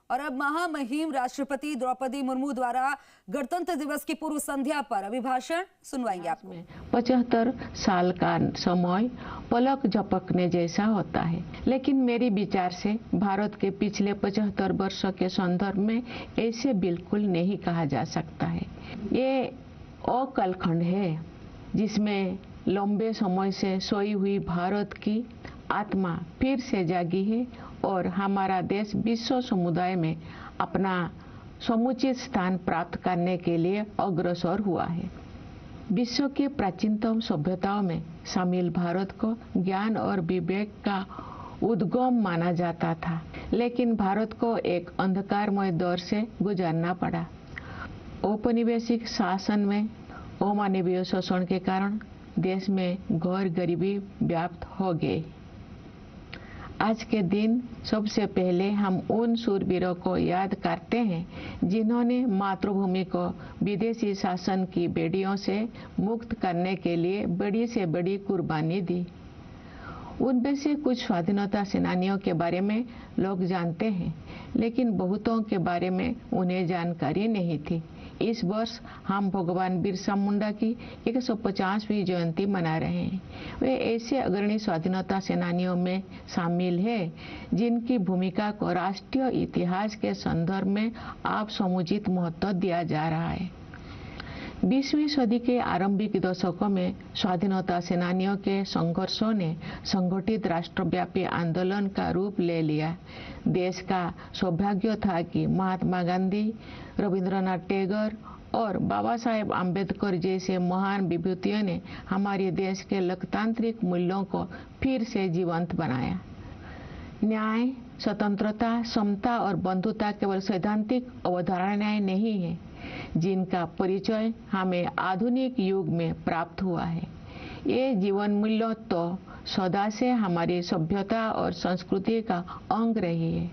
और अब महामहिम राष्ट्रपति द्रौपदी मुर्मू द्वारा गणतंत्र दिवस की पूर्व संध्या पर अभिभाषण सुनवाएंगे आपको। 75 साल का समय पलक झपकने जैसा होता है, लेकिन मेरी विचार से भारत के पिछले 75 वर्षों के संदर्भ में ऐसे बिल्कुल नहीं कहा जा सकता है। ये अकालखंड है जिसमें लंबे समय से सोई हुई भारत की आत्मा फिर से जागी है और हमारा देश विश्व समुदाय में अपना समुचित स्थान प्राप्त करने के लिए अग्रसर हुआ है। विश्व के प्राचीनतम सभ्यताओं में शामिल भारत को ज्ञान और विवेक का उद्गम माना जाता था, लेकिन भारत को एक अंधकारमय दौर से गुजरना पड़ा। औपनिवेशिक शासन में अमानवीय शोषण के कारण देश में घोर गरीबी व्याप्त हो गई। आज के दिन सबसे पहले हम उन शूरवीरों को याद करते हैं जिन्होंने मातृभूमि को विदेशी शासन की बेड़ियों से मुक्त करने के लिए बड़ी से बड़ी कुर्बानी दी। उनमें से कुछ स्वाधीनता सेनानियों के बारे में लोग जानते हैं, लेकिन बहुतों के बारे में उन्हें जानकारी नहीं थी। इस वर्ष हम भगवान बिरसा मुंडा की 150वीं जयंती मना रहे हैं। वे ऐसे अग्रणी स्वाधीनता सेनानियों में शामिल हैं जिनकी भूमिका को राष्ट्रीय इतिहास के संदर्भ में आप समुचित महत्व दिया जा रहा है। 20वीं सदी के आरंभिक दशकों में स्वाधीनता सेनानियों के संघर्षों ने संगठित राष्ट्रव्यापी आंदोलन का रूप ले लिया। देश का सौभाग्य था कि महात्मा गांधी, रविंद्रनाथ टैगोर और बाबा साहेब आम्बेडकर जैसे महान विभूतियों ने हमारे देश के लोकतांत्रिक मूल्यों को फिर से जीवंत बनाया। न्याय, स्वतंत्रता, समता और बंधुता केवल सैद्धांतिक अवधारणाएं नहीं है, जिनका परिचय हमें आधुनिक युग में प्राप्त हुआ है। ये जीवन मूल्य तो सदा से हमारी सभ्यता और संस्कृति का अंग रही है।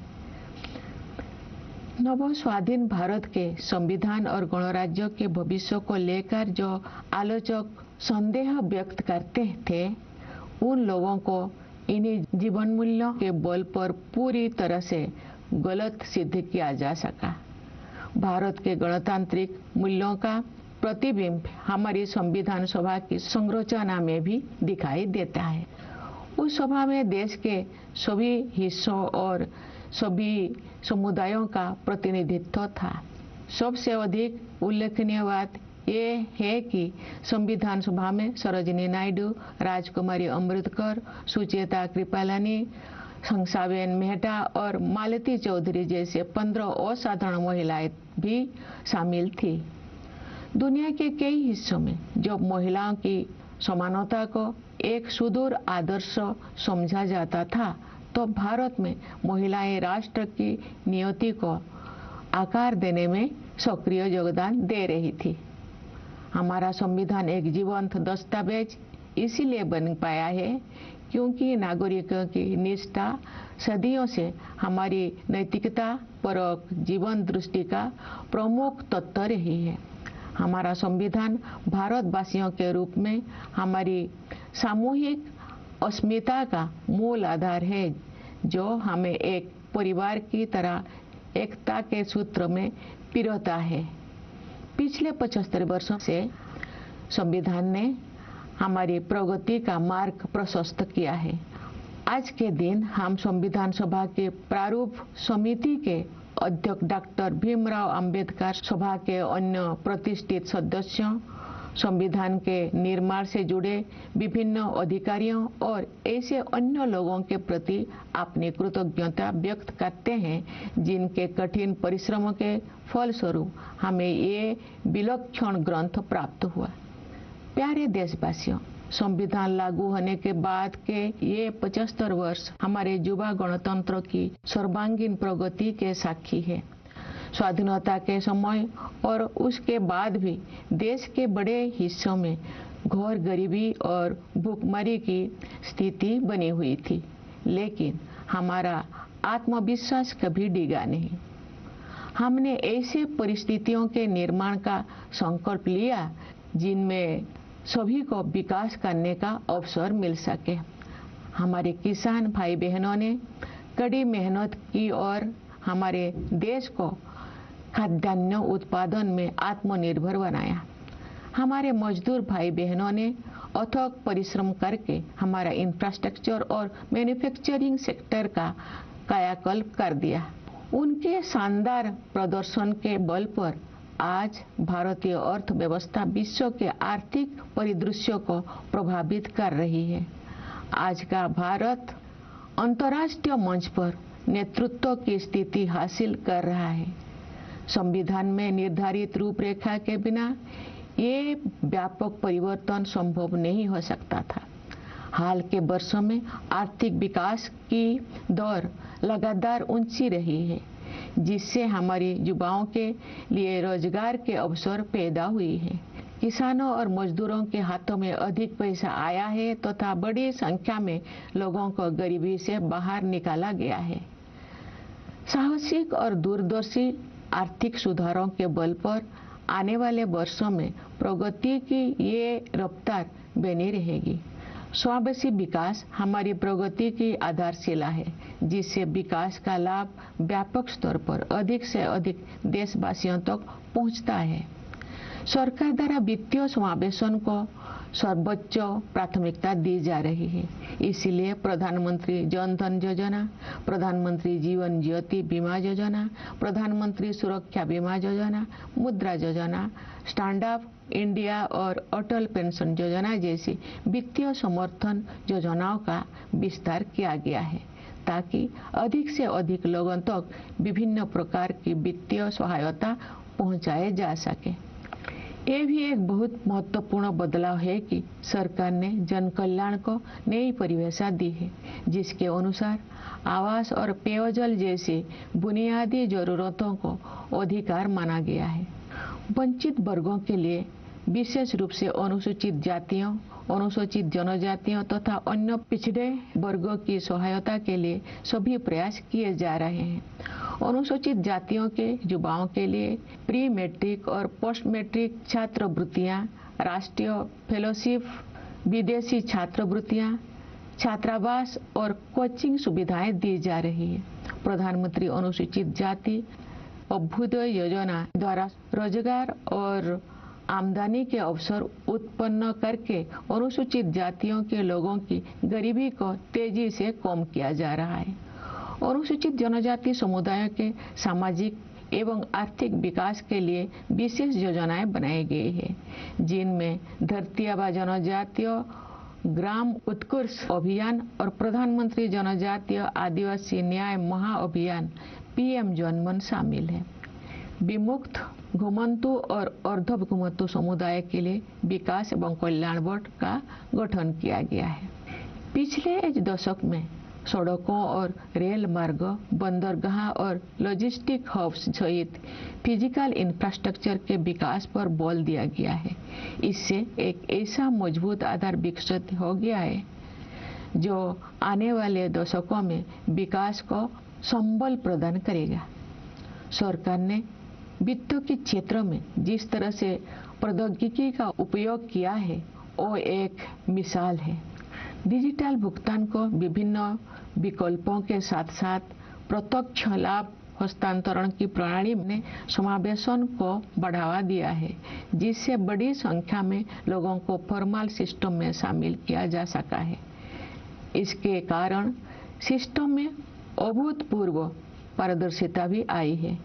नव स्वाधीन भारत के संविधान और गणराज्य के भविष्य को लेकर जो आलोचक संदेह व्यक्त करते थे, उन लोगों को इन्हीं जीवन मूल्यों के बल पर पूरी तरह से गलत सिद्ध किया जा सका। भारत के गणतांत्रिक मूल्यों का प्रतिबिंब हमारी संविधान सभा की संरचना में भी दिखाई देता है। उस सभा में देश के सभी हिस्सों और सभी समुदायों का प्रतिनिधित्व था। सबसे अधिक उल्लेखनीय बात ये है कि संविधान सभा में सरोजिनी नायडू, राजकुमारी अमृतकर, सुचेता कृपलानी, हंसाबेन मेहता और मालती चौधरी जैसे 15 असाधारण महिलाएं भी शामिल थी। दुनिया के कई हिस्सों में जब महिलाओं की समानता को एक सुदूर आदर्श समझा जाता था, तो भारत में महिलाएं राष्ट्र की नियति को आकार देने में सक्रिय योगदान दे रही थी। हमारा संविधान एक जीवंत दस्तावेज इसीलिए बन पाया है क्योंकि नागरिकों की निष्ठा सदियों से हमारी नैतिकता परक जीवन दृष्टि का प्रमुख तत्व रही है। हमारा संविधान भारतवासियों के रूप में हमारी सामूहिक अस्मिता का मूल आधार है, जो हमें एक परिवार की तरह एकता के सूत्र में पिरोता है। पिछले 75 वर्षों से संविधान ने हमारी प्रगति का मार्ग प्रशस्त किया है। आज के दिन हम संविधान सभा के प्रारूप समिति के अध्यक्ष डॉक्टर भीमराव अंबेडकर, सभा के अन्य प्रतिष्ठित सदस्यों, संविधान के निर्माण से जुड़े विभिन्न अधिकारियों और ऐसे अन्य लोगों के प्रति अपनी कृतज्ञता व्यक्त करते हैं जिनके कठिन परिश्रमों के फलस्वरूप हमें ये विलक्षण ग्रंथ प्राप्त हुआ। प्यारे देशवासियों, संविधान लागू होने के बाद के ये 75 वर्ष हमारे युवा गणतंत्र की सर्वांगीण प्रगति के साक्षी है। स्वाधीनता के समय और उसके बाद भी देश के बड़े हिस्सों में घोर गरीबी और भूखमरी की स्थिति बनी हुई थी, लेकिन हमारा आत्मविश्वास कभी डिगा नहीं। हमने ऐसे परिस्थितियों के निर्माण का संकल्प लिया जिनमें सभी को विकास करने का अवसर मिल सके। हमारे किसान भाई बहनों ने कड़ी मेहनत की और हमारे देश को खाद्यान्न उत्पादन में आत्मनिर्भर बनाया। हमारे मजदूर भाई बहनों ने अथक परिश्रम करके हमारा इंफ्रास्ट्रक्चर और मैन्युफैक्चरिंग सेक्टर का कायाकल्प कर दिया। उनके शानदार प्रदर्शन के बल पर आज भारतीय अर्थव्यवस्था विश्व के आर्थिक परिदृश्य को प्रभावित कर रही है। आज का भारत अंतर्राष्ट्रीय मंच पर नेतृत्व की स्थिति हासिल कर रहा है। संविधान में निर्धारित रूपरेखा के बिना ये व्यापक परिवर्तन संभव नहीं हो सकता था। हाल के वर्षों में आर्थिक विकास की दर लगातार ऊंची रही है, जिससे हमारे युवाओं के लिए रोजगार के अवसर पैदा हुई है। किसानों और मजदूरों के हाथों में अधिक पैसा आया है तथा बड़ी संख्या में लोगों को गरीबी से बाहर निकाला गया है। साहसिक और दूरदर्शी आर्थिक सुधारों के बल पर आने वाले वर्षों में प्रगति की ये रफ्तार बनी रहेगी। समावेशी विकास हमारी प्रगति की आधारशिला है, जिससे विकास का लाभ व्यापक स्तर पर अधिक से अधिक देशवासियों तक पहुंचता है। सरकार द्वारा वित्तीय समावेशन को सर्वोच्च प्राथमिकता दी जा रही है। इसलिए प्रधानमंत्री जन धन योजना, प्रधानमंत्री जीवन ज्योति बीमा योजना, प्रधानमंत्री सुरक्षा बीमा योजना, मुद्रा योजना, स्टैंड अप इंडिया और अटल पेंशन योजना जैसी वित्तीय समर्थन योजनाओं का विस्तार किया गया है, ताकि अधिक से अधिक लोगों तक विभिन्न प्रकार की वित्तीय सहायता पहुंचाए जा सके। ये भी एक बहुत महत्वपूर्ण बदलाव है कि सरकार ने जन कल्याण को नई परिभाषा दी है, जिसके अनुसार आवास और पेयजल जैसी बुनियादी जरूरतों को अधिकार माना गया है। वंचित वर्गों के लिए, विशेष रूप से अनुसूचित जातियों, अनुसूचित जनजातियों तथा अन्य पिछड़े वर्गों की सहायता के लिए सभी प्रयास किए जा रहे हैं। अनुसूचित जातियों के युवाओं के लिए प्री मैट्रिक और पोस्ट मैट्रिक छात्रवृत्तियां, राष्ट्रीय फेलोशिप, विदेशी छात्रवृत्तियां, छात्रावास और कोचिंग सुविधाएं दी जा रही है। प्रधानमंत्री अनुसूचित जाति अभ्युदय योजना द्वारा रोजगार और आमदनी के अवसर उत्पन्न करके अनुसूचित जातियों के लोगों की गरीबी को तेजी से कम किया जा रहा है। अनुसूचित जनजाति समुदायों के सामाजिक एवं आर्थिक विकास के लिए विशेष योजनाएं बनाई गई है, जिनमें धरती आबा जनजातीय ग्राम उत्कर्ष अभियान और प्रधानमंत्री जनजातीय आदिवासी न्याय महाअभियान PM जनमन शामिल है। विमुक्त, घुमंतु और अर्ध घुमंतु समुदाय के लिए विकास एवं कल्याण बोर्ड का गठन किया गया है। पिछले एक दशक में सड़कों और रेल मार्ग, बंदरगाह और लॉजिस्टिक हब्स सहित फिजिकल इंफ्रास्ट्रक्चर के विकास पर बल दिया गया है। इससे एक ऐसा मजबूत आधार विकसित हो गया है जो आने वाले दशकों में विकास को संबल प्रदान करेगा। सरकार ने वित्त के क्षेत्र में जिस तरह से प्रौद्योगिकी का उपयोग किया है, वो एक मिसाल है। डिजिटल भुगतान को विभिन्न विकल्पों के साथ साथ प्रत्यक्ष लाभ हस्तांतरण की प्रणाली ने समावेशन को बढ़ावा दिया है, जिससे बड़ी संख्या में लोगों को फॉर्मल सिस्टम में शामिल किया जा सका है। इसके कारण सिस्टम में अभूतपूर्व पारदर्शिता भी आई है।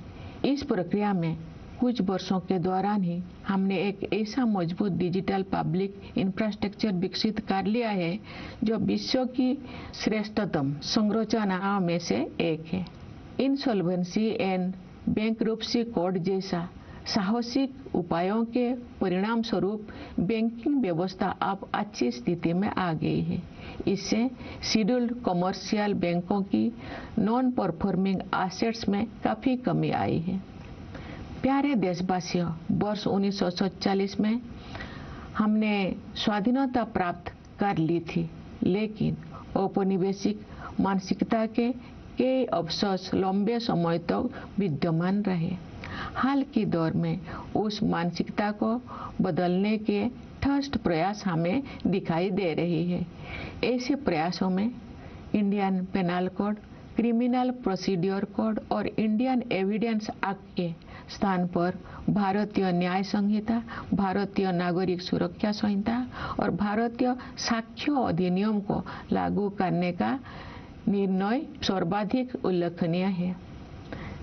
इस प्रक्रिया में कुछ वर्षों के दौरान ही हमने एक ऐसा मजबूत डिजिटल पब्लिक इंफ्रास्ट्रक्चर विकसित कर लिया है जो विश्व की श्रेष्ठतम संरचनाओं में से एक है। इंसॉल्वेंसी एंड बैंकरप्सी कोड जैसा साहसिक उपायों के परिणाम स्वरूप बैंकिंग व्यवस्था अब अच्छी स्थिति में आ गई है। इससे शेड्यूल्ड कमर्शियल बैंकों की नॉन परफॉर्मिंग एसेट्स में काफी कमी आई है। प्यारे देशवासियों, वर्ष 1947 में हमने स्वाधीनता प्राप्त कर ली थी, लेकिन औपनिवेशिक मानसिकता के कई अवशेष लंबे समय तक विद्यमान रहे। हाल के दौर में उस मानसिकता को बदलने के ठोस प्रयास हमें दिखाई दे रही है। ऐसे प्रयासों में Indian penal code, criminal procedure code और इंडियन एविडेंस एक्ट के स्थान पर भारतीय न्याय संहिता, भारतीय नागरिक सुरक्षा संहिता और भारतीय साक्ष्य अधिनियम को लागू करने का निर्णय सर्वाधिक उल्लेखनीय है।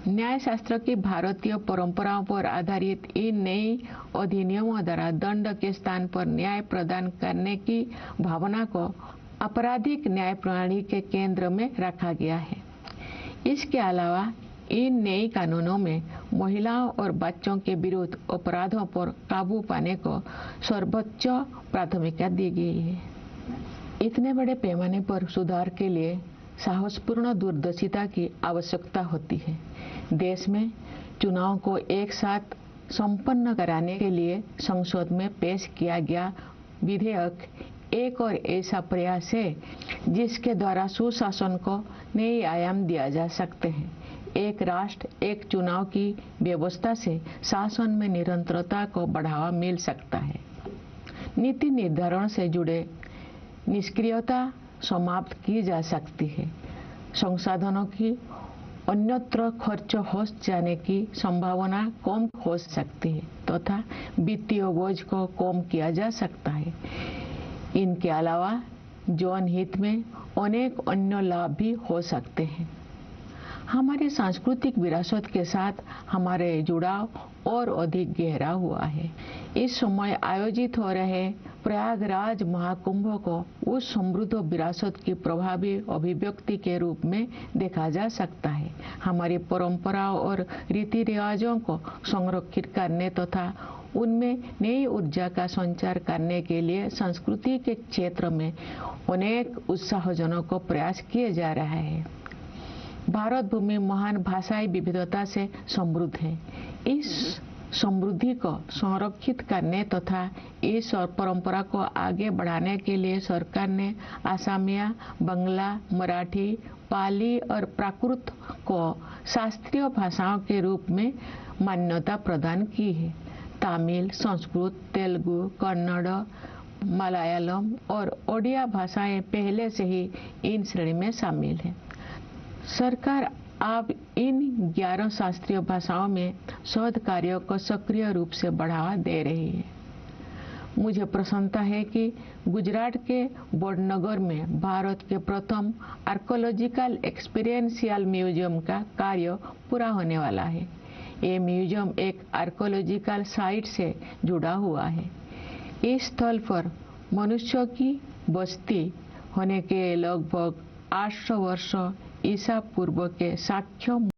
न्याय शास्त्र की भारतीय परंपराओं पर आधारित इन नई अधिनियमों द्वारा दंड के स्थान पर न्याय प्रदान करने की भावना को आपराधिक न्याय प्रणाली के केंद्र में रखा गया है। इसके अलावा इन नए कानूनों में महिलाओं और बच्चों के विरुद्ध अपराधों पर काबू पाने को सर्वोच्च प्राथमिकता दी गई है। इतने बड़े पैमाने पर सुधार के लिए साहसपूर्ण दूरदर्शिता की आवश्यकता होती है। देश में चुनाव को एक साथ संपन्न कराने के लिए संसद में पेश किया गया विधेयक एक और ऐसा प्रयास है जिसके द्वारा सुशासन को नए आयाम दिया जा सकते हैं। एक राष्ट्र एक चुनाव की व्यवस्था से शासन में निरंतरता को बढ़ावा मिल सकता है। नीति निर्धारण से जुड़े निष्क्रियता समाप्त की जा सकती है। संसाधनों की अन्यत्र खर्च हो जाने की संभावना कम हो सकती है तथा वित्तीय बोझ को कम किया जा सकता है। इनके अलावा जन हित में अनेक अन्य लाभ भी हो सकते हैं। हमारे सांस्कृतिक विरासत के साथ हमारे जुड़ाव और अधिक गहरा हुआ है। इस समय आयोजित हो रहे प्रयागराज महाकुंभ को उस समृद्ध विरासत की प्रभावी अभिव्यक्ति के रूप में देखा जा सकता है। हमारी परंपराओं और रीति रिवाजों को संरक्षित करने तथा उनमें नई ऊर्जा का संचार करने के लिए संस्कृति के क्षेत्र में अनेक उत्साहजनक प्रयास किए जा रहे हैं। भारत भूमि महान भाषाई विविधता से समृद्ध है। इस समृद्धि को संरक्षित करने तथा इस और परंपरा को आगे बढ़ाने के लिए सरकार ने असमिया, बांग्ला, मराठी, पाली और प्राकृत को शास्त्रीय भाषाओं के रूप में मान्यता प्रदान की है। तमिल, संस्कृत, तेलुगु, कन्नड़, मलयालम और ओडिया भाषाएं पहले से ही इन श्रेणी में शामिल हैं। सरकार अब इन 11 शास्त्रीय भाषाओं में शोध कार्यों को सक्रिय रूप से बढ़ावा दे रही है। मुझे प्रसन्नता है कि गुजरात के वडनगर में भारत के प्रथम आर्कोलॉजिकल एक्सपीरियंशियल म्यूजियम का कार्य पूरा होने वाला है। ये म्यूजियम एक आर्कोलॉजिकल साइट से जुड़ा हुआ है। इस स्थल पर मनुष्यों की बस्ती होने के लगभग 800 वर्ष ईसा पूर्व के साक्ष्य